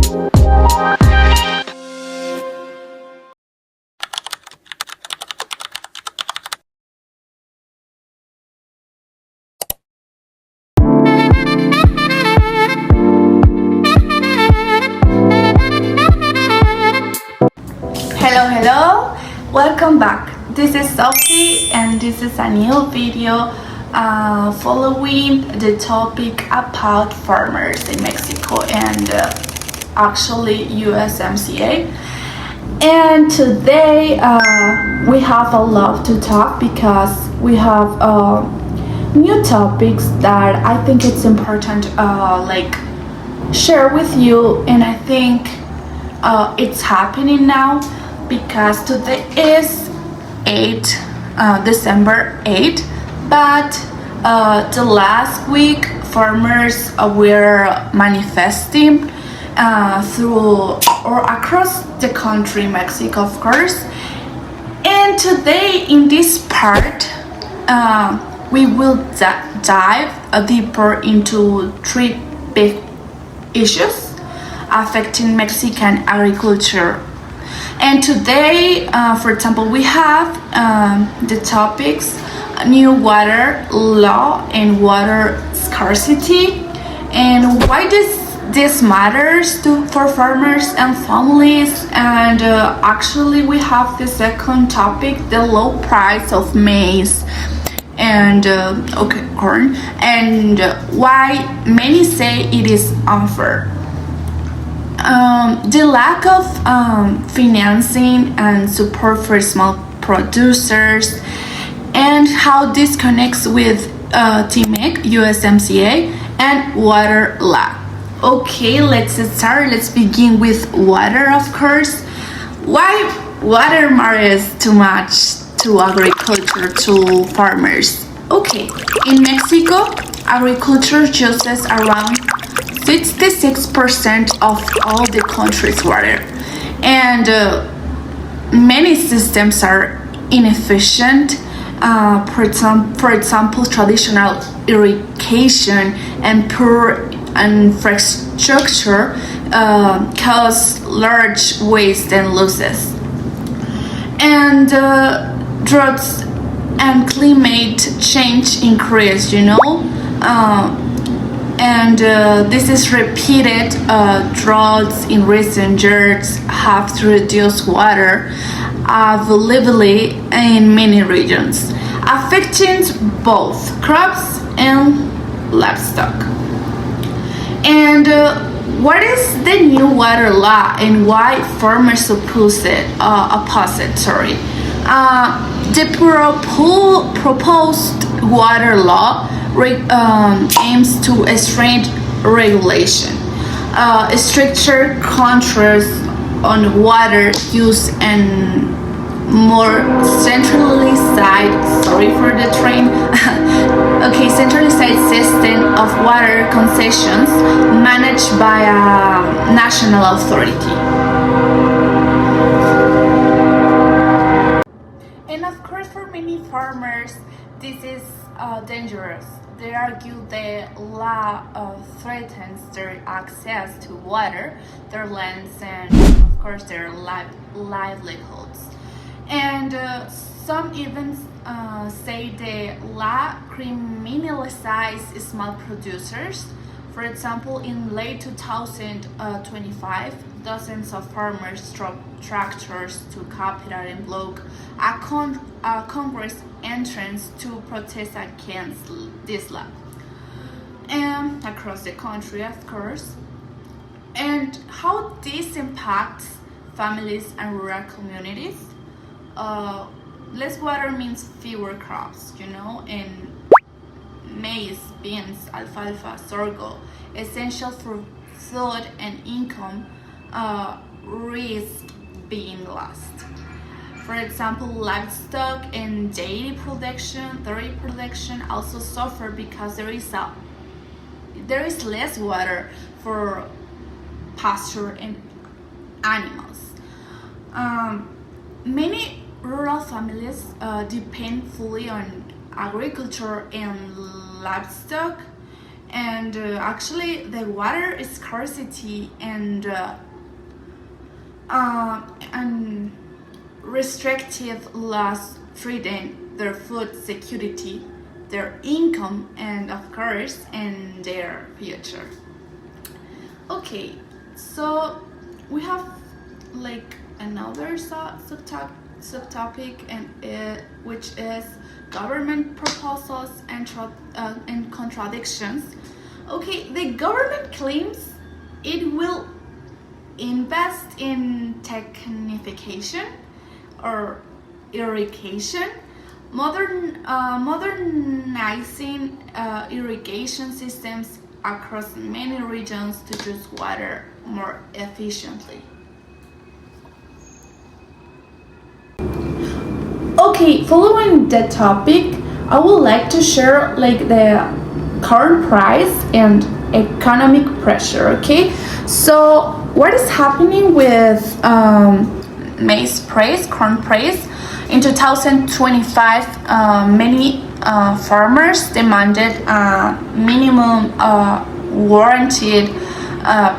Hello, welcome back. This is Sophie and this is a new video following the topic about farmers in Mexico and actually USMCA. And today we have a lot to talk because we have new topics that I think it's important share with you, and I think it's happening now because today is December 8, but the last week farmers were manifesting through or across the country, Mexico of course. And today in this part we will dive deeper into three big issues affecting Mexican agriculture. And today, for example, we have the topics new water law and water scarcity, and why this matters for farmers and families. And actually we have the second topic, the low price of maize and corn, and why many say it is unfair. The lack of financing and support for small producers, and how this connects with TMEC, USMCA, and water law. Okay, let's start. Let's begin with water, of course. Why water matters too much to agriculture, to farmers? Okay, in Mexico, agriculture uses around 66% of all the country's water, and many systems are inefficient. For example, traditional irrigation and poor infrastructure cause large waste and losses. And droughts and climate change increase, and this is repeated droughts in recent years have to reduce water availability in many regions, affecting both crops and livestock. And what is the new water law and why farmers oppose it? The proposed water law aims to strengthen regulation, stricter controls on water use, and more centralized centralized system of water concessions managed by a national authority. And of course, for many farmers, this is dangerous. They argue the law threatens their access to water, their lands, and of course their livelihoods. And some even say the law criminalizes small producers. For example, in late 2025, dozens of farmers drove tractors to Capitol and blocked a Congress entrance to protest against this law, and across the country, of course. And how this impacts families and rural communities. Less water means fewer crops, and maize, beans, alfalfa, sorghum, essential for food and income, risk being lost. For example, livestock and dairy production also suffer because there is less water for pasture and animals. Many rural families depend fully on agriculture and livestock, and actually the water is scarcity and restrictive laws threaten their food security, their income, and of course, in their future. Okay, so we have like another subtopic, and which is government proposals and contradictions. Okay, the government claims it will invest in technification or irrigation, modernizing irrigation systems across many regions to use water more efficiently. Okay, following the topic, I would like to share like the current price and economic pressure. Okay, so what is happening with maize price, corn price? In 2025, many farmers demanded a minimum warranted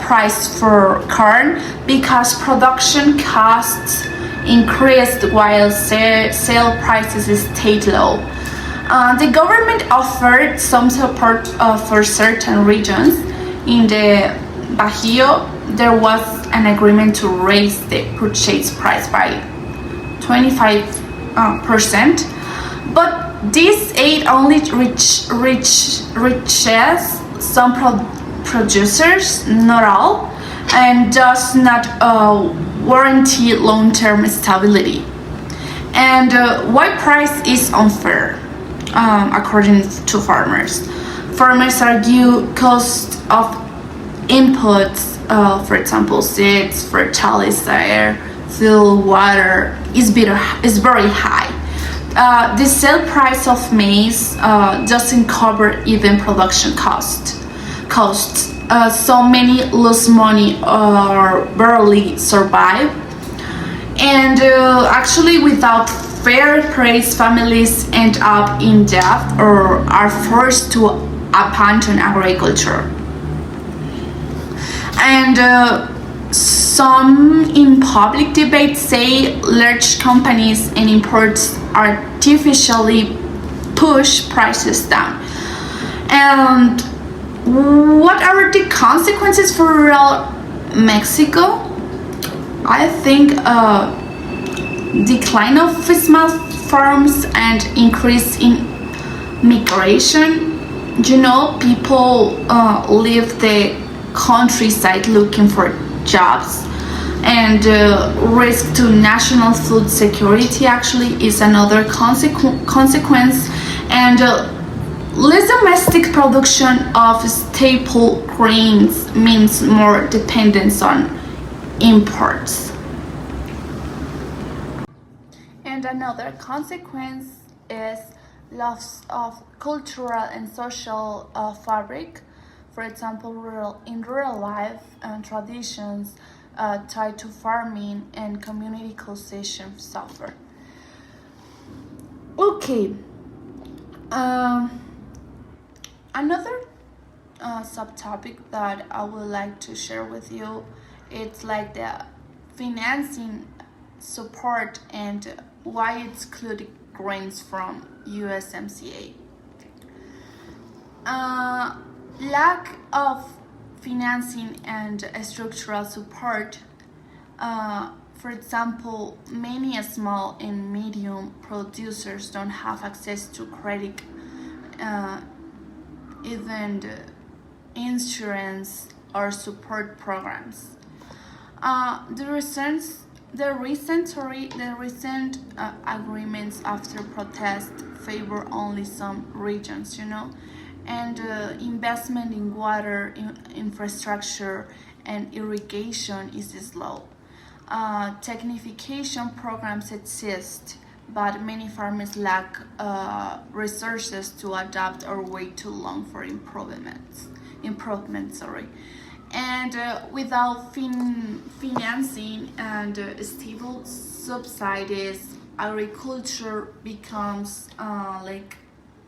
price for corn because production costs increased while sale prices stayed low. The government offered some support for certain regions. In the Bajío, there was an agreement to raise the purchase price by 25%, but this aid only reaches some producers, not all, and does not guarantee long-term stability. And why price is unfair, according to farmers. Farmers argue cost of inputs, for example, seeds, fertilizer, fuel, water, is very high. The sale price of maize doesn't cover even production costs. So many lose money or barely survive. And actually, without fair price, families end up in debt or are forced to abandon agriculture. And some in public debate say large companies and imports artificially push prices down. And what are the consequences for rural Mexico? I think decline of small farms and increase in migration. You know, people leave the countryside looking for jobs, and risk to national food security actually is another consequence, and less domestic production of staple grains means more dependence on imports. And another consequence is loss of cultural and social fabric. For example, in rural life and traditions tied to farming and community cohesion suffer. Okay, another subtopic that I would like to share with you, it's like the financing support and why it's excluded grains from USMCA. Lack of financing and structural support. For example, many small and medium producers don't have access to credit, even insurance or support programs. The recent agreements after protest favor only some regions, and investment in water infrastructure and irrigation is slow. Technification programs exist, but many farmers lack resources to adapt or wait too long for improvements. And without financing and stable subsidies, agriculture becomes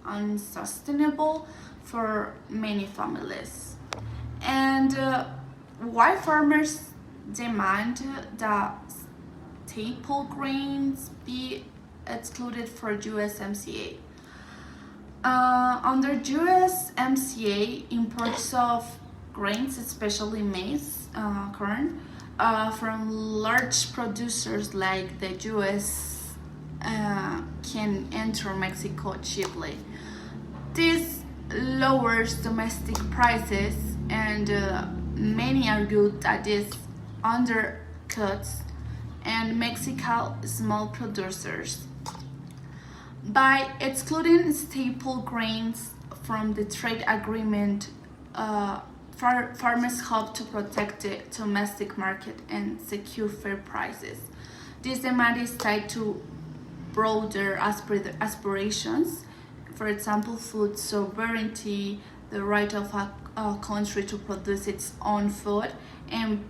unsustainable. for many families. And why farmers demand that staple grains be excluded for USMCA? Under USMCA, imports of grains, especially maize, corn, from large producers like the US can enter Mexico cheaply. This lowers domestic prices, and many argue that this undercuts and Mexican small producers. By excluding staple grains from the trade agreement, farmers hope to protect the domestic market and secure fair prices. This demand is tied to broader aspirations, for example, food sovereignty, the right of a country to produce its own food, and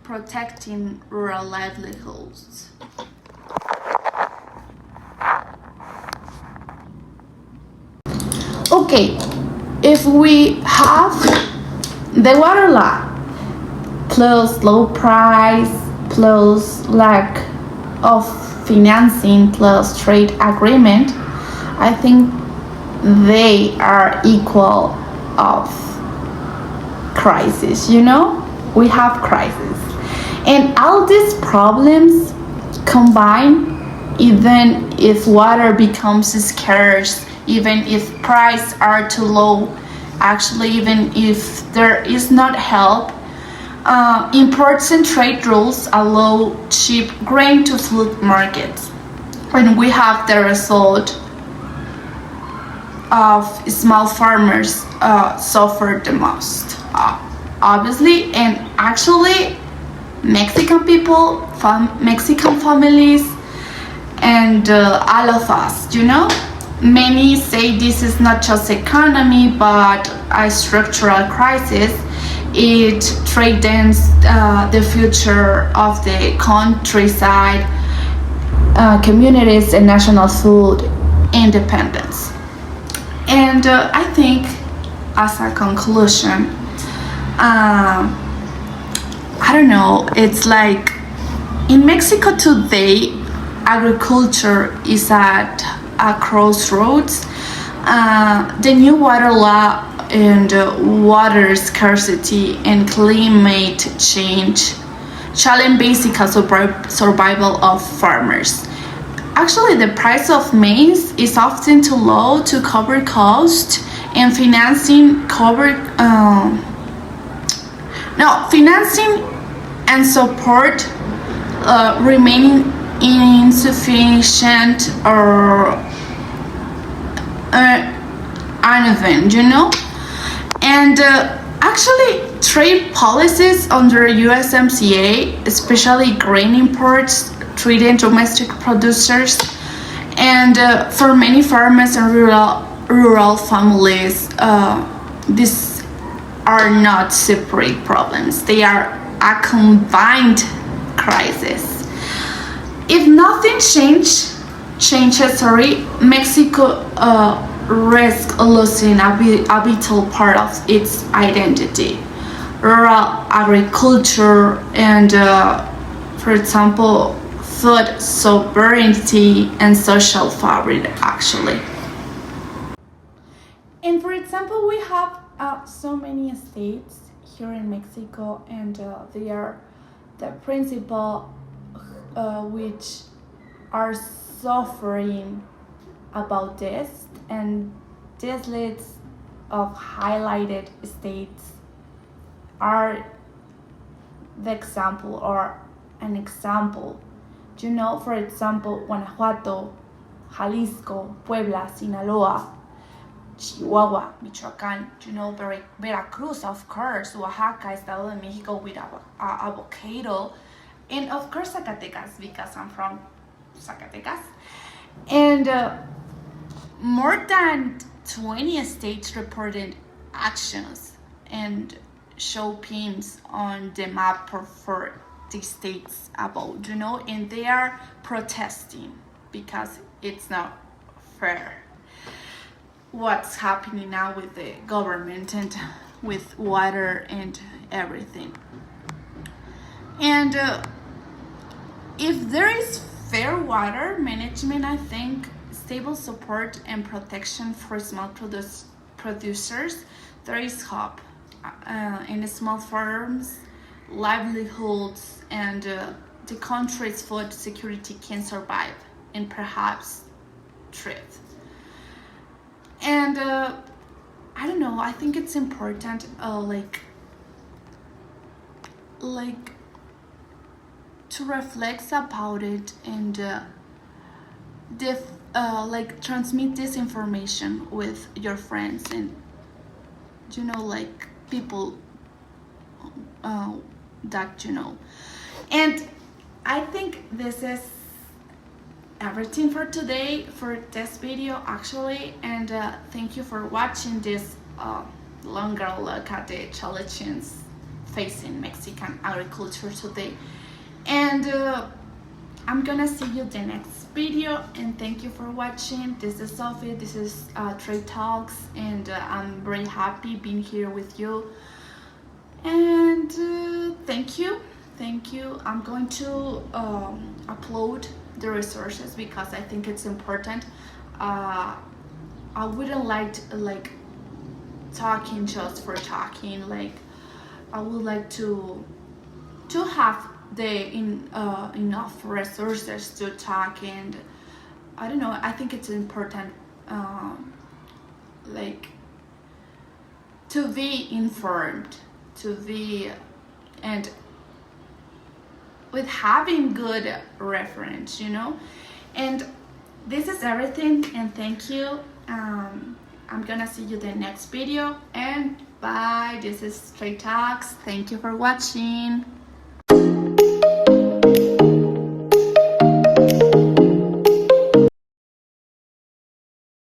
protecting rural livelihoods. Okay, if we have the water law plus low price plus lack of financing plus trade agreement, I think they are equal of crisis. We have crisis, and all these problems combine. Even if water becomes scarce, even if prices are too low, actually even if there is not help, imports and trade rules allow cheap grain to flood markets, and we have the result of small farmers suffer the most, obviously. And actually Mexican people, Mexican families, and all of us, many say this is not just economy but a structural crisis. It threatens the future of the countryside, communities, and national food independence. And I think, as a conclusion, I don't know, it's like in Mexico today, agriculture is at a crossroads. The new water law and water scarcity and climate change challenge basic survival of farmers. Actually, the price of maize is often too low to cover costs, and financing and support remaining insufficient or uneven, And actually, trade policies under USMCA, especially grain imports, threaten domestic producers, and for many farmers and rural families, these are not separate problems. They are a combined crisis. If nothing changes, Mexico risks losing a vital part of its identity, rural agriculture, and, for example, food sovereignty and social fabric, actually. And for example, we have so many states here in Mexico, and they are the principal which are suffering about this, and this list of highlighted states are the example or an example. For example, Guanajuato, Jalisco, Puebla, Sinaloa, Chihuahua, Michoacán, Veracruz, of course, Oaxaca, Estado de Mexico with avocado, and of course Zacatecas, because I'm from Zacatecas. And more than 20 states reported actions and show pins on the map for the states about, and they are protesting because it's not fair. what's happening now with the government and with water and everything. And if there is fair water management, I think stable support and protection for small producers, there is hope. In small farms, livelihoods, and the country's food security can survive and perhaps thrive. And I don't know, I think it's important, like to reflect about it and transmit this information with your friends and like people that and I think this is everything for today, for this video actually, and thank you for watching this longer look at the challenges facing Mexican agriculture today. And I'm gonna see you the next video, and thank you for watching. This is Sophie, this is Trade Talks, and I'm very happy being here with you. And thank you. I'm going to upload the resources because I think it's important. I wouldn't like talking just for talking. Like I would like to have the enough resources to talk, and I don't know, I think it's important like to be informed, to be and with having good reference, and this is everything, and thank you. I'm gonna see you the next video, and bye. This is Trade Talks. Thank you for watching.